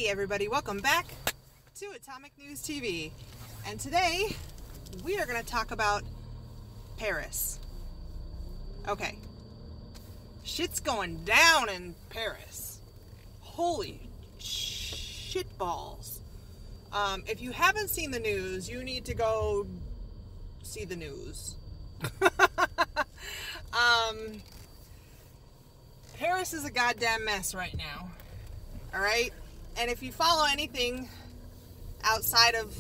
Hey everybody, welcome back to Atomic News TV. And today we are going to talk about Paris. Okay. Shit's going down in Paris. Holy shit balls. If you haven't seen the news, you need to go see the news. Paris is a goddamn mess right now. Alright? And if you follow anything outside of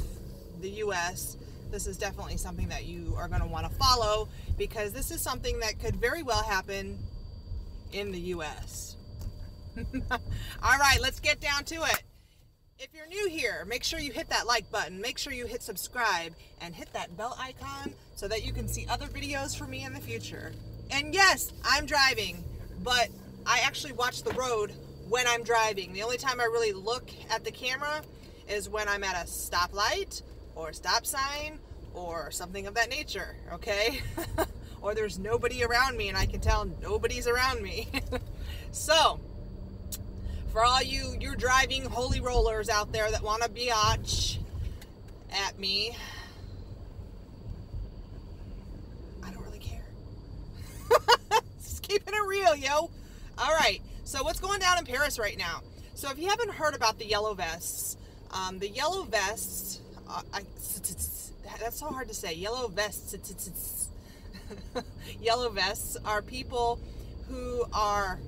the U.S., this is definitely something that you are going to want to follow, because this is something that could very well happen in the U.S. Alright, let's get down to it. If you're new here, make sure you hit that like button, make sure you hit subscribe, and hit that bell icon so that you can see other videos from me in the future. And yes, I'm driving, but I actually watch the road when I'm driving. The only time I really look at the camera is when I'm at a stoplight or a stop sign or something of that nature, okay? Or there's nobody around me and I can tell nobody's around me. So, for all you're driving holy rollers out there that want to biatch at me, I don't really care. Just keeping it real, yo. Alright, so what's going down in Paris right now? So if you haven't heard about the yellow vests, that's so hard to say, yellow vests, yellow vests are people who are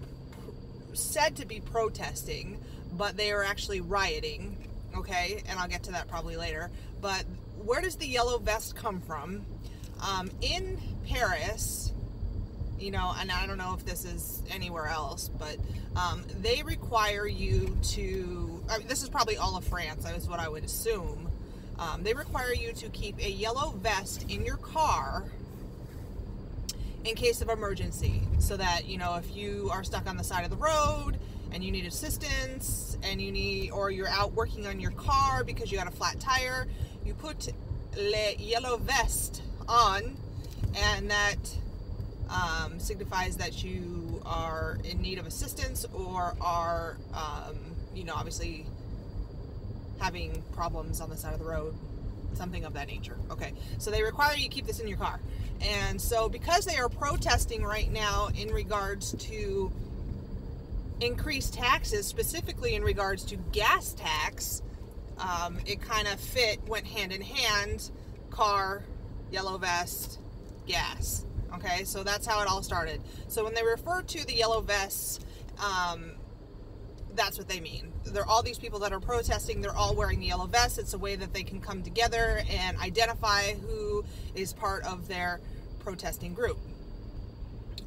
said to be protesting, but they are actually rioting, okay, and I'll get to that probably later. But where does the yellow vest come from? In Paris, you know, and I don't know if this is anywhere else, but they require you to, I mean, this is probably all of France, is what I would assume. They require you to keep a yellow vest in your car in case of emergency, so that, you know, if you are stuck on the side of the road and you need assistance and or you're out working on your car because you got a flat tire, you put le yellow vest on, and that signifies that you are in need of assistance or are, you know, obviously having problems on the side of the road, something of that nature. Okay, so they require you to keep this in your car. And so because they are protesting right now in regards to increased taxes, specifically in regards to gas tax, it kind of went hand in hand, car, yellow vest, gas. Okay, so that's how it all started. So when they refer to the yellow vests, that's what they mean. They're all these people that are protesting, they're all wearing the yellow vests. It's a way that they can come together and identify who is part of their protesting group.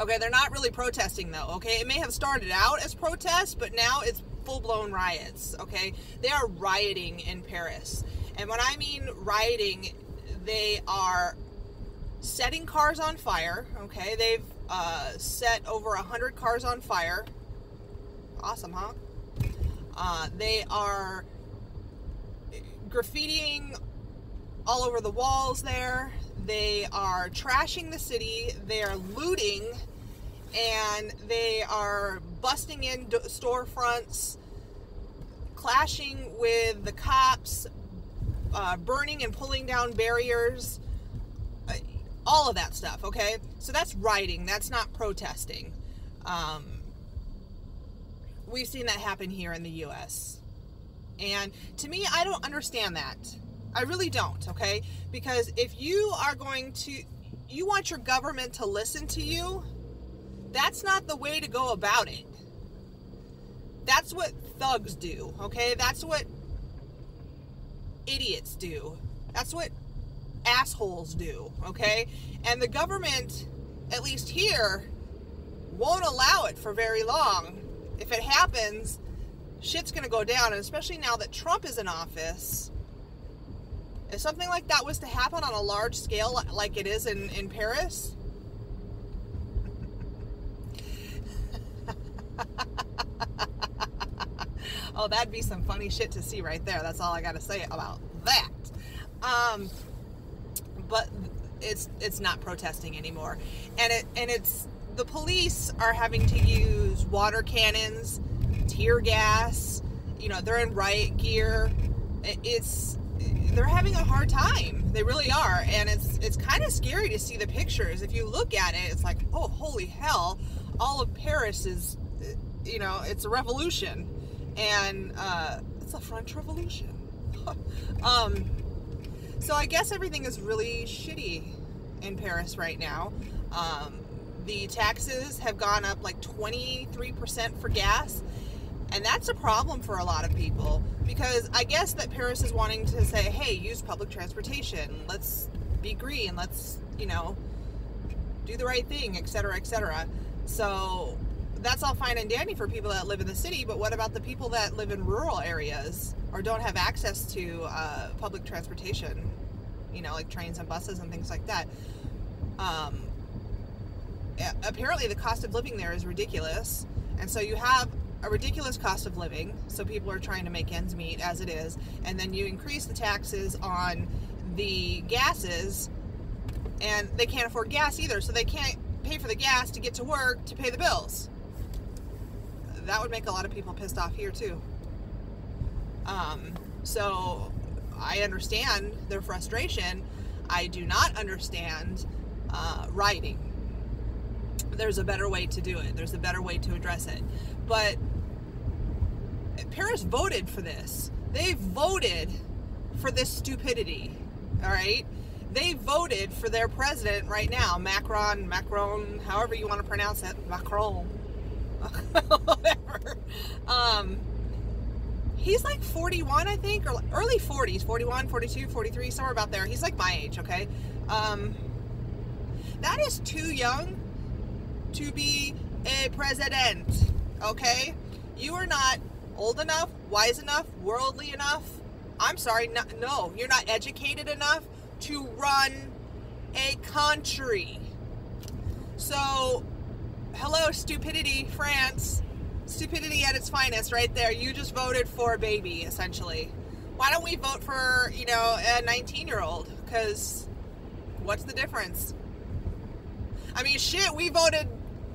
Okay, they're not really protesting though, okay? It may have started out as protests, but now it's full-blown riots, okay? They are rioting in Paris. And when I mean rioting, they are setting cars on fire, okay? They've set over 100 cars on fire. Awesome, huh? They are graffitiing all over the walls there. They are trashing the city. They are looting, and they are busting in storefronts, clashing with the cops, burning and pulling down barriers, all of that stuff, okay? So that's rioting. That's not protesting. We've seen that happen here in the U.S. And to me, I don't understand that. I really don't, okay? Because if you are you want your government to listen to you, that's not the way to go about it. That's what thugs do, okay? That's what idiots do. That's what assholes do, okay? And the government, at least here, won't allow it for very long. If it happens, shit's gonna go down, and especially now that Trump is in office, if something like that was to happen on a large scale like it is in Paris, oh, that'd be some funny shit to see right there. That's all I gotta say about that. But it's not protesting anymore, and it's the police are having to use water cannons, tear gas, they're in riot gear. They're having a hard time. They really are. And it's kind of scary to see the pictures. If you look at it, it's like, oh, holy hell. All of Paris is, it's a revolution. And it's a French Revolution. So I guess everything is really shitty in Paris right now. The taxes have gone up like 23% for gas. And that's a problem for a lot of people, because I guess that Paris is wanting to say, hey, use public transportation. Let's be green. Let's, do the right thing, et cetera, et cetera. So that's all fine and dandy for people that live in the city, but what about the people that live in rural areas or don't have access to public transportation, like trains and buses and things like that? Apparently the cost of living there is ridiculous, and so you have a ridiculous cost of living, so people are trying to make ends meet as it is, and then you increase the taxes on the gases, and they can't afford gas either, so they can't pay for the gas to get to work to pay the bills. That would make a lot of people pissed off here too. So I understand their frustration. I do not understand rioting. There's a better way to do it. There's a better way to address it. But Paris voted for this. They voted for this stupidity. All right? They voted for their president right now, Macron, however you want to pronounce it, Macron. Whatever. He's like 41, I think, or early 40s, 41, 42, 43, somewhere about there. He's like my age, okay? That is too young to be a president, okay? You are not old enough, wise enough, worldly enough. I'm sorry, no, you're not educated enough to run a country. So, hello, stupidity, France. Stupidity at its finest right there. You just voted for a baby, essentially. Why don't we vote for, a 19-year-old? Because what's the difference? I mean, shit, we voted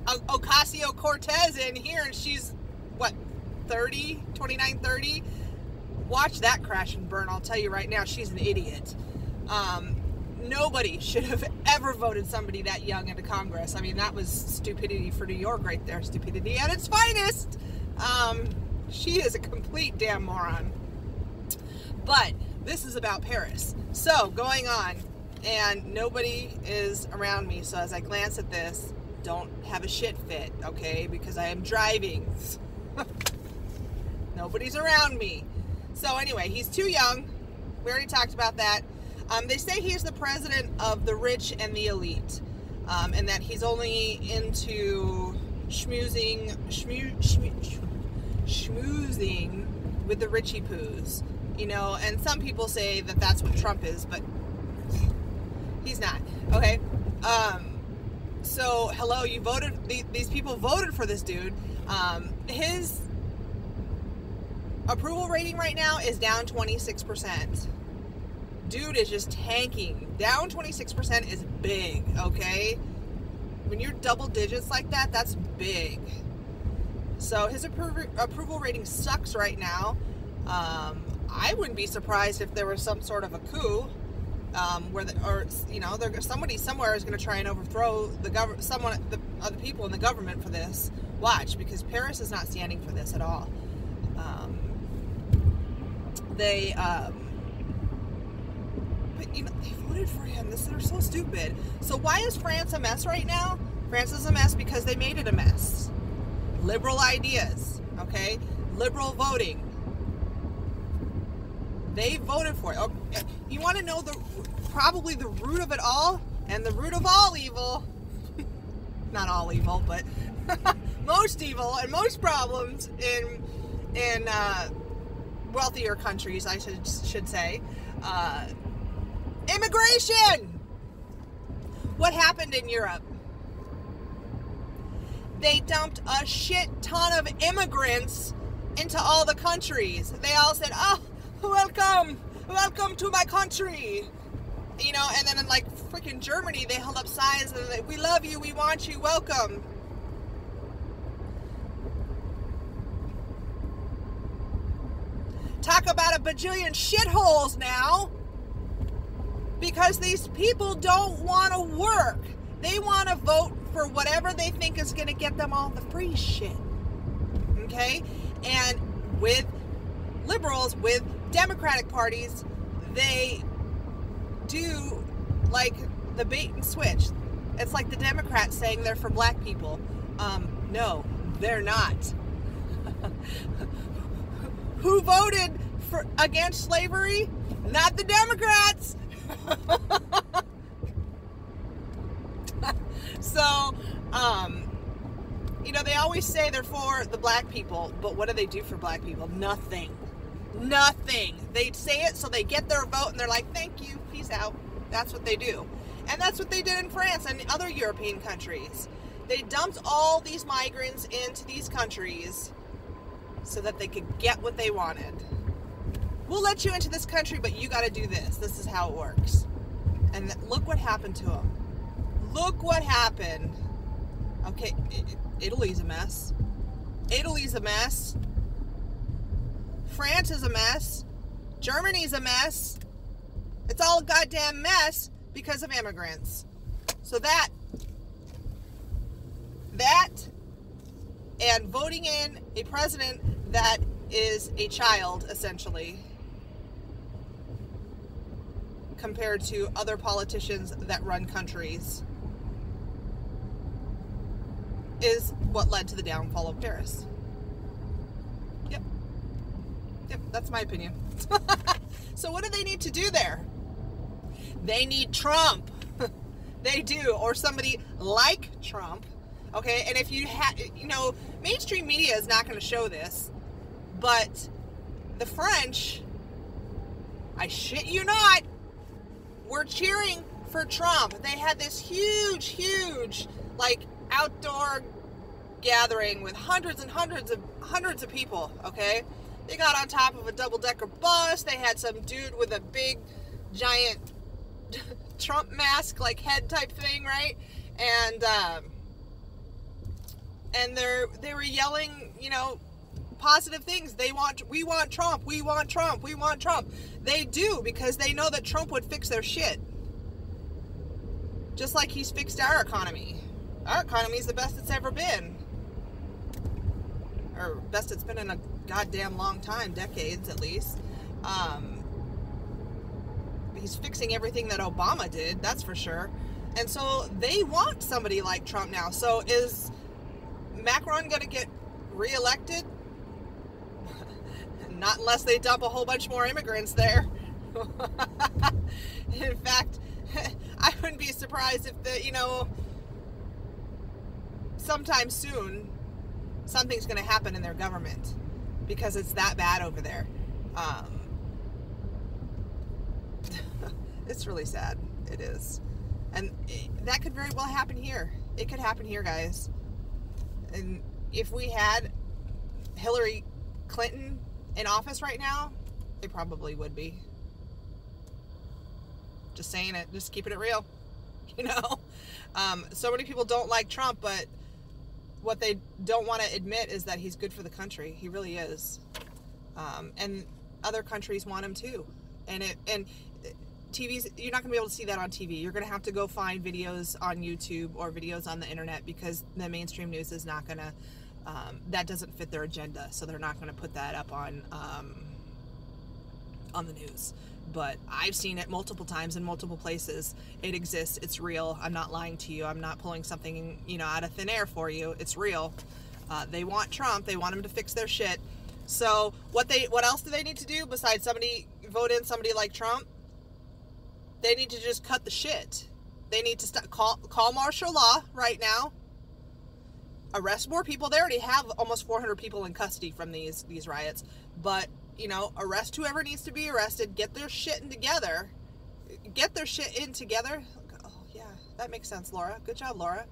Ocasio-Cortez in here, and she's, 29, 30? Watch that crash and burn, I'll tell you right now. She's an idiot. Nobody should have ever voted somebody that young into Congress. I mean, that was stupidity for New York right there. Stupidity at its finest. She is a complete damn moron. But this is about Paris. So, going on, and nobody is around me, so as I glance at this, don't have a shit fit, okay? Because I am driving. Nobody's around me. So anyway, he's too young. We already talked about that. They say he's the president of the rich and the elite, and that he's only into schmoozing with the richie poos, and some people say that that's what Trump is, but he's not, okay? So, hello, you voted, these people voted for this dude. His approval rating right now is down 26%. Dude is just tanking. Down 26% is big, okay? When you're double digits like that, that's big. So his approval rating sucks right now. I wouldn't be surprised if there was some sort of a coup, somebody somewhere is going to try and overthrow the other people in the government for this. Watch, because Paris is not standing for this at all. They voted for him. They're so stupid. So why is France a mess right now? France is a mess because they made it a mess. Liberal ideas, okay? Liberal voting. They voted for it. Okay. You want to know probably the root of it all, and the root of all evil? Not all evil, but most evil and most problems in wealthier countries, I should say. Immigration! What happened in Europe? They dumped a shit ton of immigrants into all the countries. They all said, oh, welcome to my country. And then in like freaking Germany, they held up signs and like, we love you, we want you, welcome. Talk about a bajillion shitholes now. Because these people don't want to work. They want to vote for whatever they think is going to get them all the free shit. Okay? And with liberals, with Democratic parties, they do like the bait and switch. It's like the Democrats saying they're for black people. No, they're not. Who voted against slavery? Not the Democrats. So, you know, they always say they're for the black people, but what do they do for black people? Nothing. Nothing. They say it so they get their vote and they're like, thank you, peace out. That's what they do. And that's what they did in France and other European countries. They dumped all these migrants into these countries so that they could get what they wanted. We'll let you into this country, but you got to do this. This is how it works. And look what happened to them. Look what happened. Okay, Italy's a mess. Italy's a mess. France is a mess. Germany's a mess. It's all a goddamn mess because of immigrants. So that and voting in a president that is a child, essentially, compared to other politicians that run countries, is what led to the downfall of Paris. Yep, that's my opinion. So what do they need to do there? They need Trump. They do, or somebody like Trump. Okay, and if you had, you know, mainstream media is not going to show this, but the French, I shit you not, were cheering for Trump. They had this huge, like, outdoor gathering with hundreds and hundreds of people, okay? They got on top of a double-decker bus. They had some dude with a big, giant Trump mask, like, head type thing, right? And they were yelling, you know, positive things. We want Trump, we want Trump, we want Trump. They do, because they know that Trump would fix their shit. Just like he's fixed our economy. Our economy is the best it's ever been. Or best it's been in a goddamn long time, decades at least. He's fixing everything that Obama did, that's for sure. And so they want somebody like Trump now. So is Macron going to get reelected? Not unless they dump a whole bunch more immigrants there. In fact, I wouldn't be surprised if sometime soon something's going to happen in their government, because it's that bad over there. It's really sad. It is. And that could very well happen here. It could happen here, guys. And if we had Hillary Clinton in office right now, it probably would be. Just saying it. Just keeping it real. You know? So many people don't like Trump, but what they don't want to admit is that he's good for the country. He really is. And other countries want him too. And TV's, you're not going to be able to see that on TV. You're going to have to go find videos on YouTube or videos on the internet, because the mainstream news is not going to, that doesn't fit their agenda. So they're not going to put that up on the news. But I've seen it multiple times in multiple places. It exists. It's real. I'm not lying to you. I'm not pulling something, out of thin air for you. It's real. They want Trump. They want him to fix their shit. So what else do they need to do besides vote in somebody like Trump? They need to just cut the shit. They need to call martial law right now. Arrest more people. They already have almost 400 people in custody from these riots. But, arrest whoever needs to be arrested. Get their shit in together. Get their shit in together. Oh, yeah, that makes sense, Laura. Good job, Laura.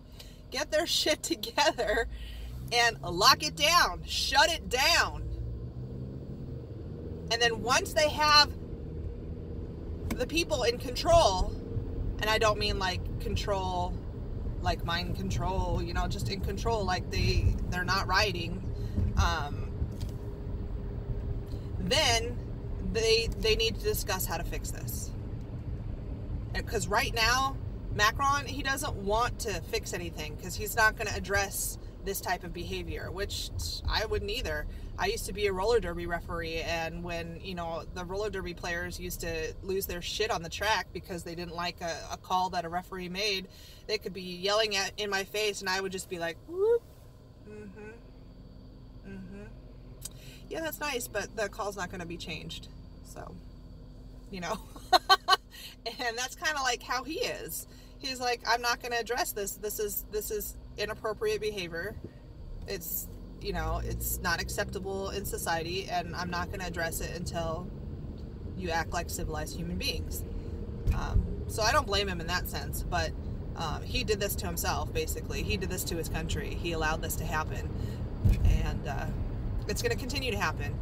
Get their shit together and lock it down. Shut it down. And then once they have the people in control, and I don't mean like control, like mind control, just in control, like they're not rioting, then they need to discuss how to fix this. Because right now, Macron, he doesn't want to fix anything because he's not going to address this type of behavior, which I wouldn't either. I used to be a roller derby referee, and when, you know, the roller derby players used to lose their shit on the track because they didn't like a call that a referee made, they could be yelling in my face, and I would just be like, whoop, yeah, that's nice, but the call's not going to be changed. So, you know. And that's kind of like how he is. He's like, I'm not going to address this. This is inappropriate behavior. It's, you know, it's not acceptable in society, and I'm not going to address it until you act like civilized human beings. So I don't blame him in that sense, but he did this to himself, basically. He did this to his country. He allowed this to happen, and it's going to continue to happen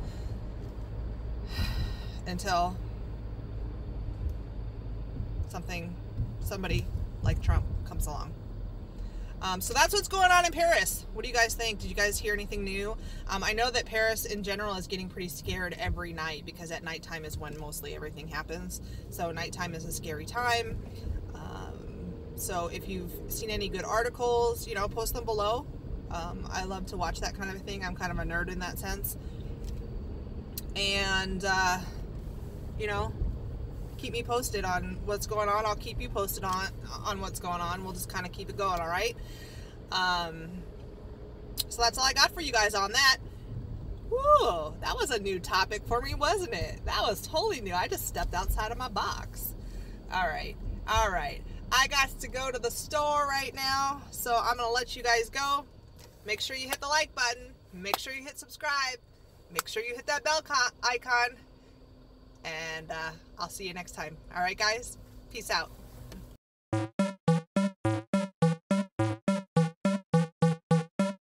until somebody like Trump comes along. So that's what's going on in Paris. What do you guys think? Did you guys hear anything new? I know that Paris in general is getting pretty scared every night because at nighttime is when mostly everything happens. So nighttime is a scary time. So if you've seen any good articles, you know, post them below. I love to watch that kind of a thing. I'm kind of a nerd in that sense. And, you know, keep me posted on what's going on. I'll keep you posted on what's going on. We'll just kind of keep it going, all right? So that's all I got for you guys on that. Whoa, that was a new topic for me, wasn't it? That was totally new. I just stepped outside of my box. All right. I got to go to the store right now, so I'm going to let you guys go. Make sure you hit the like button. Make sure you hit subscribe. Make sure you hit that bell icon. And I'll see you next time. All right, guys? Peace out.